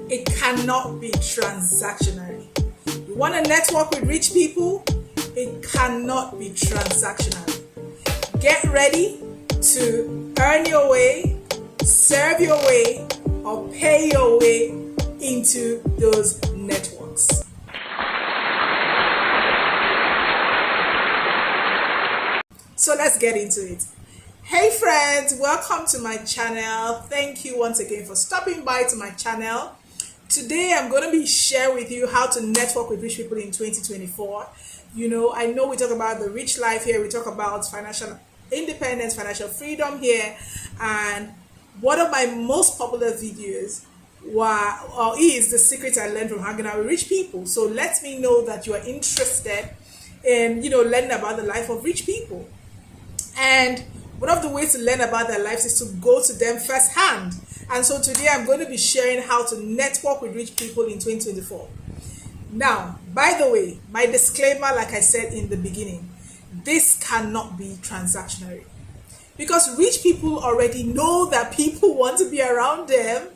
It cannot be transactional. You want to network with rich people? It cannot be transactional. Get ready to earn your way, serve your way, or pay your way into those networks. So let's get into it. Hey friends, welcome to my channel. Thank you once again for stopping by to my channel. Today I'm going to be sharing with you how to network with rich people in 2024. I know we talk about the rich life here, we talk about financial independence, financial freedom here, and one of my most popular videos is the secrets I learned from hanging out with rich people. So let me know that you are interested in learning about the life of rich people. And one of the ways to learn about their lives is to go to them firsthand. And so today I'm going to be sharing how to network with rich people in 2024. Now, by the way, my disclaimer, like I said in the beginning, this cannot be transactional. Because rich people already know that people want to be around them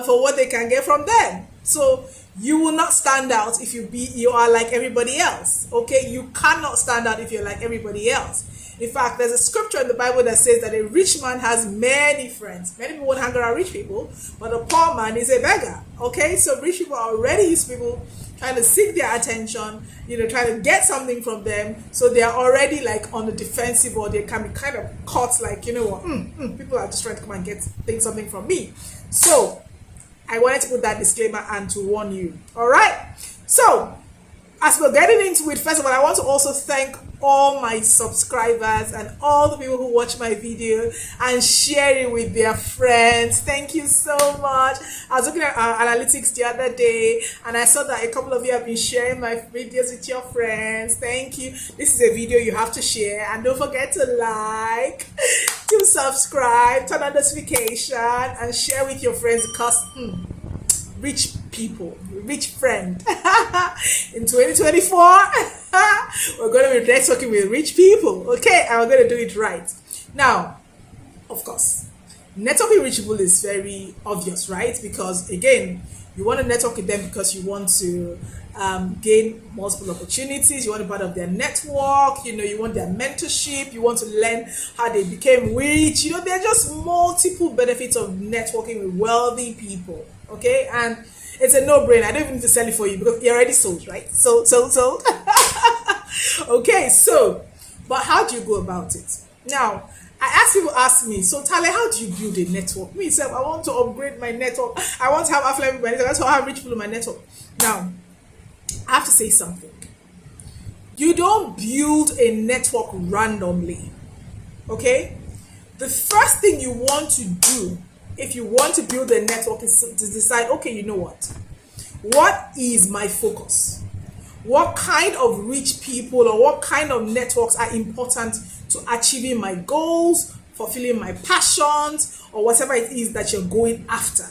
for what they can get from them. So you will not stand out if you are like everybody else. Okay, you cannot stand out if you're like everybody else. In fact, there's a scripture in the Bible that says that a rich man has many friends. Many people won't hang around rich people, but a poor man is a beggar. Okay, so rich people are already used to people trying to seek their attention, trying to get something from them. So they are already like on the defensive, or they can be kind of caught like, people are just trying to come and take something from me. So I wanted to put that disclaimer and to warn you. All right. So as we're getting into it, first of all, I want to also thank all my subscribers and all the people who watch my video and share it with their friends. Thank you so much. I was looking at our analytics the other day and I saw that a couple of you have been sharing my videos with your friends. Thank you. This is a video you have to share, and don't forget to like, to subscribe, turn on notification, and share with your friends because rich people, rich friend. In 2024, we're going to be networking with rich people, okay? And we're going to do it right. Now, of course, networking with rich people is very obvious, right? Because again, you want to network with them because you want to gain multiple opportunities. You want to be part of their network. You want their mentorship. You want to learn how they became rich. There are just multiple benefits of networking with wealthy people, okay? And it's a no-brainer. I don't even need to sell it for you because you're already sold, right? Sold. Okay, but how do you go about it? Now, people ask me, so Tale, how do you build a network? Me, I want to upgrade my network. I want to have affluent in my network. I want to have rich people in my network. Now, I have to say something. You don't build a network randomly, okay? The first thing you want to do if you want to build a network is to decide, okay, you know what is my focus? What kind of rich people or what kind of networks are important to achieving my goals, fulfilling my passions, or whatever it is that you're going after?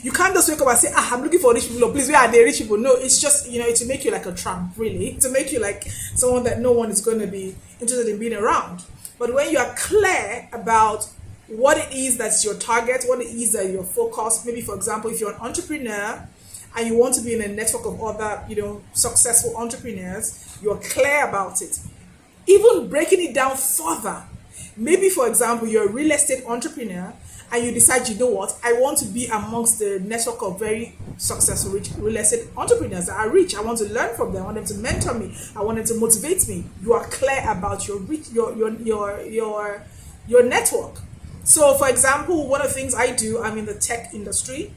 You can't just wake up and say, I'm looking for rich people. Oh, please, where are they rich people? No, it's just, it's to make you like a tramp, really. To make you like someone that no one is going to be interested in being around. But when you are clear about what it is that's your target, what it is that your focus, maybe for example, if you're an entrepreneur and you want to be in a network of other, successful entrepreneurs, you're clear about it. Even breaking it down further, maybe for example, you're a real estate entrepreneur and you decide, I want to be amongst the network of very successful rich real estate entrepreneurs that are rich. I want to learn from them. I want them to mentor me. I want them to motivate me. You are clear about your network. So, for example, one of the things I do, I'm in the tech industry.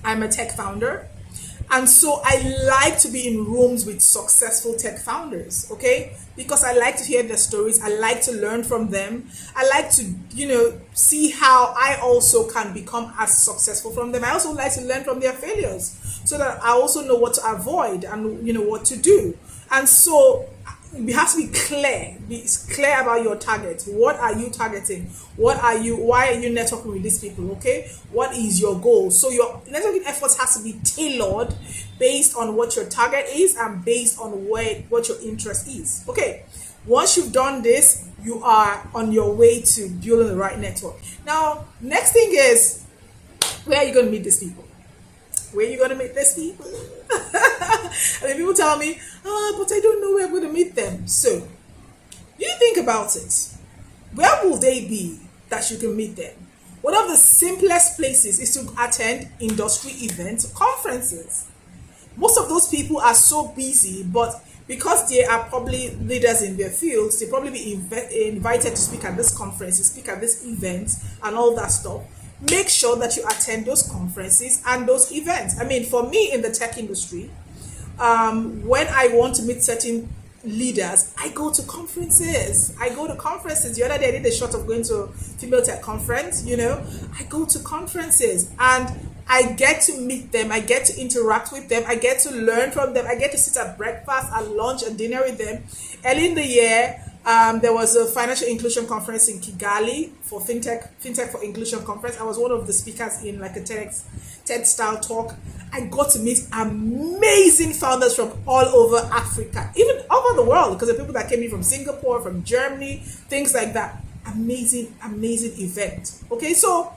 I'm a tech founder. And so I like to be in rooms with successful tech founders, okay? Because I like to hear their stories. I like to learn from them. I like to, see how I also can become as successful from them. I also like to learn from their failures so that I also know what to avoid and, what to do. And so you have to be clear about your target. What are you targeting? Why are you networking with these people? Okay, what is your goal? So your networking efforts has to be tailored based on what your target is and based on what your interest is. Okay, once you've done this, you are on your way to building the right network. Now, next thing is, where are you going to meet these people? where you going to meet these people? And then people tell me, but I don't know where I'm going to meet them. So you think about it. Where will they be that you can meet them? One of the simplest places is to attend industry events, conferences. Most of those people are so busy, but because they are probably leaders in their fields, they probably be invited to speak at this conference, to speak at this event, and all that stuff. Make sure that you attend those conferences and those events. I mean, for me in the tech industry, when I want to meet certain leaders, I go to conferences. The other day I did a shot of going to a female tech conference. I go to conferences and I get to meet them. I get to interact with them. I get to learn from them. I get to sit at breakfast, at lunch, and dinner with them. Early in the year, there was a financial inclusion conference in Kigali for fintech for inclusion conference. I was one of the speakers in like a TED style talk. I got to meet amazing founders from all over Africa, even over the world, because the people that came in from Singapore, from Germany, things like that. Amazing event. Okay, so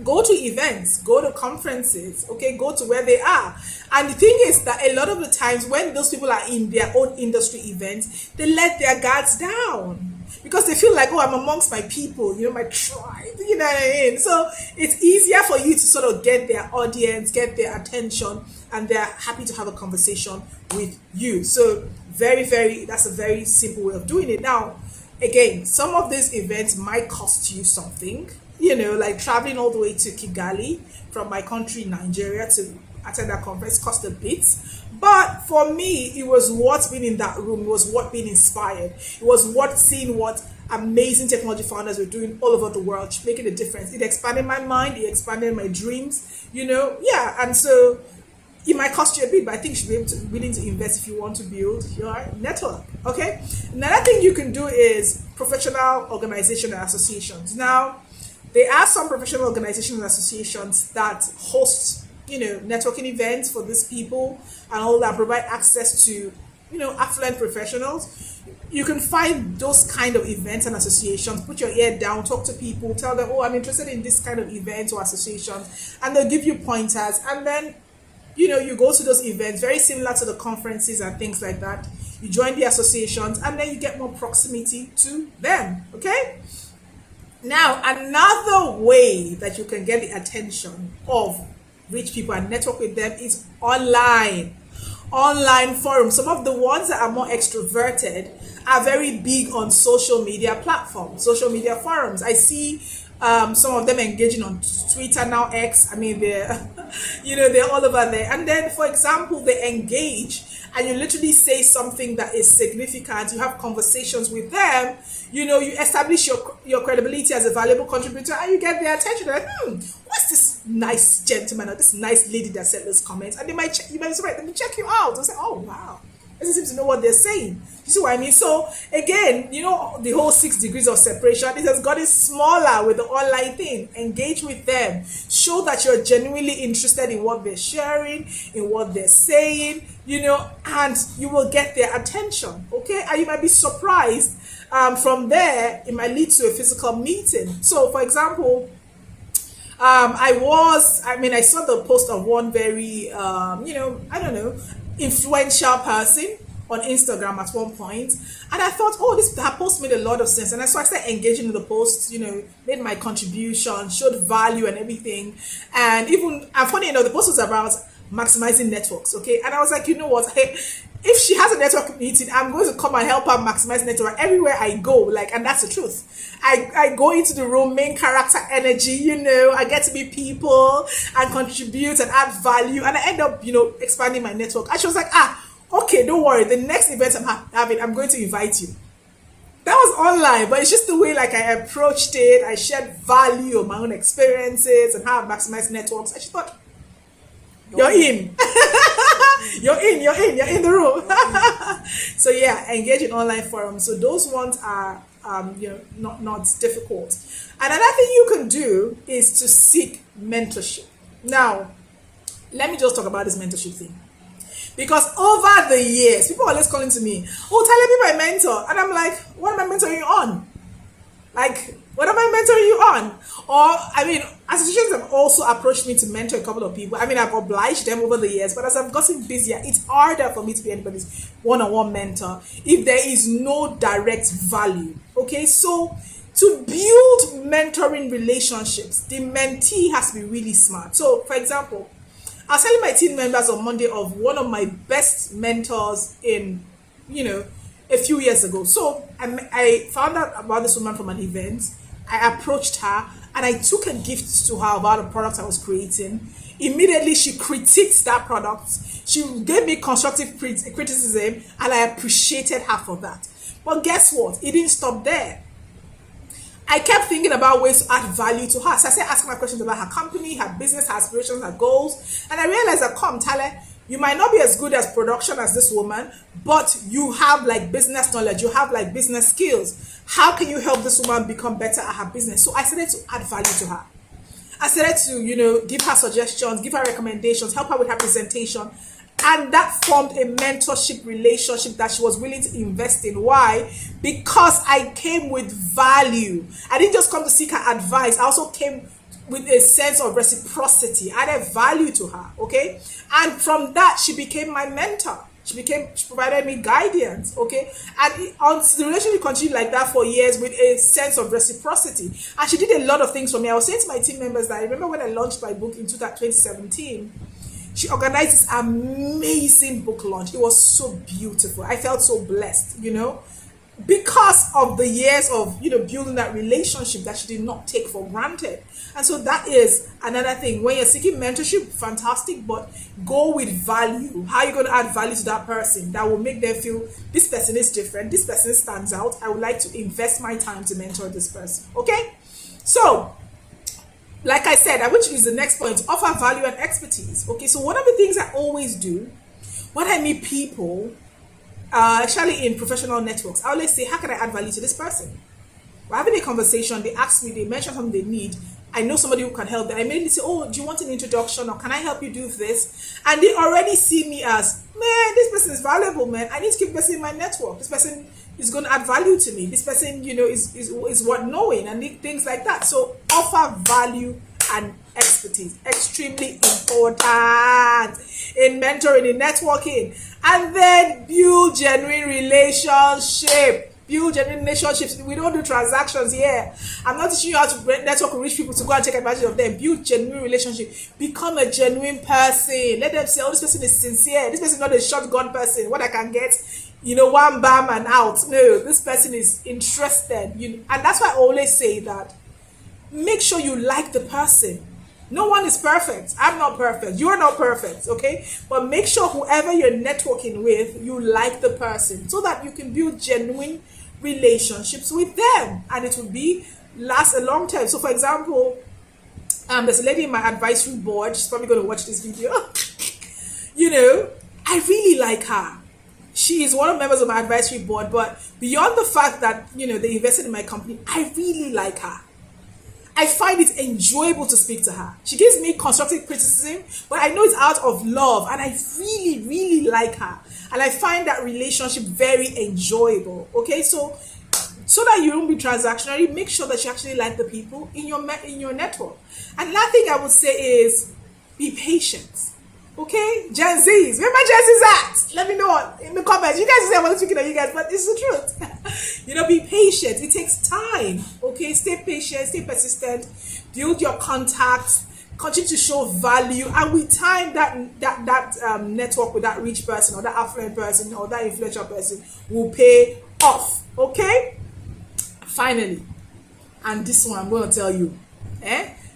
go to events, go to conferences, okay, go to where they are. And the thing is that a lot of the times when those people are in their own industry events, they let their guards down because they feel like, oh, I'm amongst my people, my tribe, you know what I mean? So it's easier for you to sort of get their audience, get their attention, and they're happy to have a conversation with you. So that's a very simple way of doing it. Now, again, some of these events might cost you something, like traveling all the way to Kigali from my country, Nigeria, to attend that conference cost a bit. But for me, it was worth being in that room. It was worth being inspired. It was worth seeing what amazing technology founders were doing all over the world, making a difference. It expanded my mind. It expanded my dreams, Yeah, and so it might cost you a bit, but I think you should be willing to invest if you want to build your network, okay? Another thing you can do is professional organization and associations. Now, there are some professional organizations and associations that host, networking events for these people and all that, provide access to, affluent professionals. You can find those kind of events and associations, put your ear down, talk to people, tell them, oh, I'm interested in this kind of events or associations, and they'll give you pointers. And then, you go to those events, very similar to the conferences and things like that. You join the associations, and then you get more proximity to them, okay? Now, another way that you can get the attention of rich people and network with them is online forums. Some of the ones that are more extroverted are very big on social media platforms, social media forums. I see some of them engaging on Twitter, now X. I mean, they're all over there. And then, for example, they engage and you literally say something that is significant. You have conversations with them. You establish your credibility as a valuable contributor, and you get their attention. They're like, what's this nice gentleman or this nice lady that said those comments? And you might say, right, let me check you out. And say, oh wow, this seems to know what they're saying. You see what I mean? So again, the whole 6 degrees of separation, it has gotten smaller with the online thing. Engage with them. Show that you're genuinely interested in what they're sharing, in what they're saying, and you will get their attention. Okay? And you might be surprised. From there, it might lead to a physical meeting. So, for example, I saw the post of one very, influential person on Instagram at one point, and I thought, that post made a lot of sense. And so I started engaging in the post, made my contribution, showed value and everything. And funny enough, the post was about maximizing networks, okay? And I was like, you know what? Hey, if she has a network meeting, I'm going to come and help her maximize network everywhere I go. And that's the truth. I go into the room, main character energy, I get to meet people and contribute and add value. And I end up, expanding my network. And she was like, okay, don't worry. The next event I'm having, I'm going to invite you. That was online, but it's just the way I approached it. I shared value of my own experiences and how I maximize networks. I just thought, you're in. You're in the room. So yeah, engage in online forums. So those ones are not difficult. Another thing you can do is to seek mentorship. Now, let me just talk about this mentorship thing. Because over the years, people are always calling to me, oh, Tyler, be my mentor. And I'm like, what am I mentoring you on? What am I mentoring you on? Or, I mean, associations have also approached me to mentor a couple of people. I mean, I've obliged them over the years, but as I've gotten busier, it's harder for me to be anybody's one-on-one mentor if there is no direct value. Okay, so to build mentoring relationships, the mentee has to be really smart. So, for example, I was telling my team members on Monday of one of my best mentors in, a few years ago. So I found out about this woman from an event. I approached her and I took a gift to her about a product I was creating. Immediately, she critiqued that product. She gave me constructive criticism, and I appreciated her for that. But guess what? It didn't stop there. I kept thinking about ways to add value to her. So I started asking her questions about her company, her business, her aspirations, her goals. And I realized that, come, Tale, you might not be as good as production as this woman, but you have like business knowledge, you have like business skills. How can you help this woman become better at her business? So I started to add value to her. I started to, give her suggestions, give her recommendations, help her with her presentation. And that formed a mentorship relationship that she was willing to invest in. Why? Because I came with value. I didn't just come to seek her advice. I also came with a sense of reciprocity. I added value to her, okay? And from that, she became my mentor. She provided me guidance, okay? And the relationship continued like that for years with a sense of reciprocity. And she did a lot of things for me. I was saying to my team members that I remember when I launched my book in 2017, she organized this amazing book launch. It was so beautiful. I felt so blessed, because of the years of, building that relationship that she did not take for granted. And so that is another thing. When you're seeking mentorship, fantastic, but go with value. How are you going to add value to that person that will make them feel this person is different, this person stands out, I would like to invest my time to mentor this person, okay? So, like I said, which is the next point, offer value and expertise. Okay, so one of the things I always do when I meet people, actually in professional networks, I always say, how can I add value to this person? We're having a conversation, they ask me, they mention something they need. I know somebody who can help them. I immediately say, oh, do you want an introduction, or can I help you do this? And they already see me as, man, this person is valuable, man. I need to keep this person in my network. This person is going to add value to me. This person, is worth knowing, and things like that. So offer value and expertise, extremely important in mentoring, in networking. And then build genuine relationship. Build genuine relationships. We don't do transactions here. I'm not teaching you how to network with rich people to go and take advantage of them. Build genuine relationship. Become a genuine person. Let them say, oh, this person is sincere. This person is not a shotgun person. What I can get, one bam and out. No, this person is interested. And that's why I always say that. Make sure you like the person. No one is perfect. I'm not perfect. You're not perfect, okay? But make sure whoever you're networking with, you like the person so that you can build genuine relationships with them, and it will last a long time. So, for example, there's a lady in my advisory board. She's probably going to watch this video. I really like her. She is one of the members of my advisory board, but beyond the fact that, they invested in my company, I really like her. I find it enjoyable to speak to her. She gives me constructive criticism, but I know it's out of love, and I really, really like her. And I find that relationship very enjoyable. Okay, so that you don't be transactionary, make sure that you actually like the people in your network. And last thing I would say is be patient. Okay, Gen Zs, where my Gen Zs at? Let me know in the comments. You guys say I'm not speaking to you guys, but it's the truth. Be patient. It takes time. Okay, stay patient, stay persistent, build your contacts, continue to show value, and with time, that network with that rich person or that affluent person or that influential person will pay off. Okay. Finally, and this one I'm going to tell you.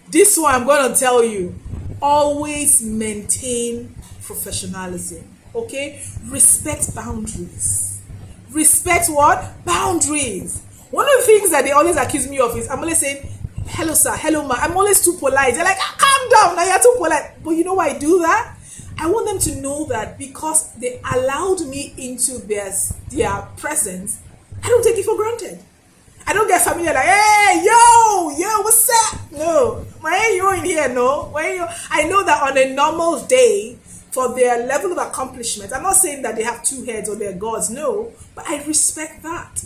This one I'm going to tell you. Always maintain professionalism, okay? Respect boundaries. Respect what? Boundaries. One of the things that they always accuse me of is I'm always saying, hello sir, hello ma. I'm always too polite. They're like, calm down, now you're too polite. But you know why I do that? I want them to know that because they allowed me into their presence, I don't take it for granted. I don't get familiar like, hey, yo, what's up? No, why are you in here? No, I know that on a normal day, for their level of accomplishment, I'm not saying that they have two heads or they're gods, no, but I respect that.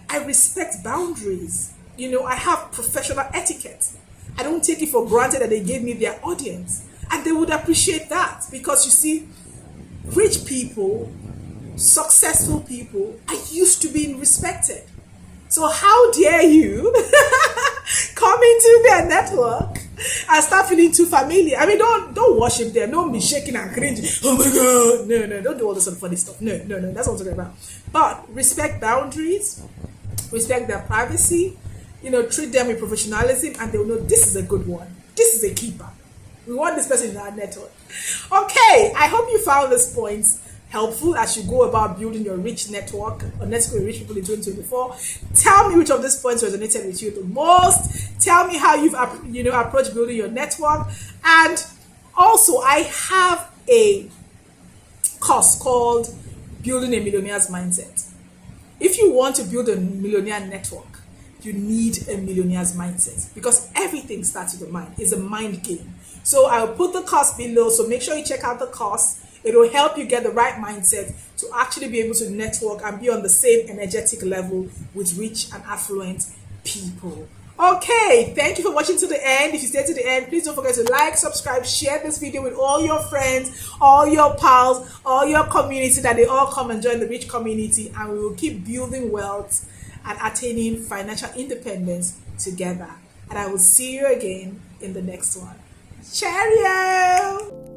I respect boundaries. I have professional etiquette. I don't take it for granted that they gave me their audience. And they would appreciate that because you see, rich people, successful people are used to being respected. So how dare you come into their network and start feeling too familiar? I mean, don't worship them. Don't be shaking and cringing. Oh my God. No. Don't do all this funny stuff. No. That's what I'm talking about. But respect boundaries, respect their privacy, treat them with professionalism, and they'll know this is a good one. This is a keeper. We want this person in our network. Okay, I hope you found this points helpful as you go about building your rich network or network with rich people in 2024. Tell me which of these points resonated with you the most. Tell me how you've approached building your network. And also, I have a course called Building a Millionaire's Mindset. If you want to build a millionaire network, you need a millionaire's mindset because everything starts with the mind. It's a mind game. So I'll put the course below. So make sure you check out the course. It will help you get the right mindset to actually be able to network and be on the same energetic level with rich and affluent people. Okay, thank you for watching to the end. If you stay to the end, please don't forget to like, subscribe, share this video with all your friends, all your pals, all your community, that they all come and join the rich community, and we will keep building wealth and attaining financial independence together. And I will see you again in the next one. Cheerio!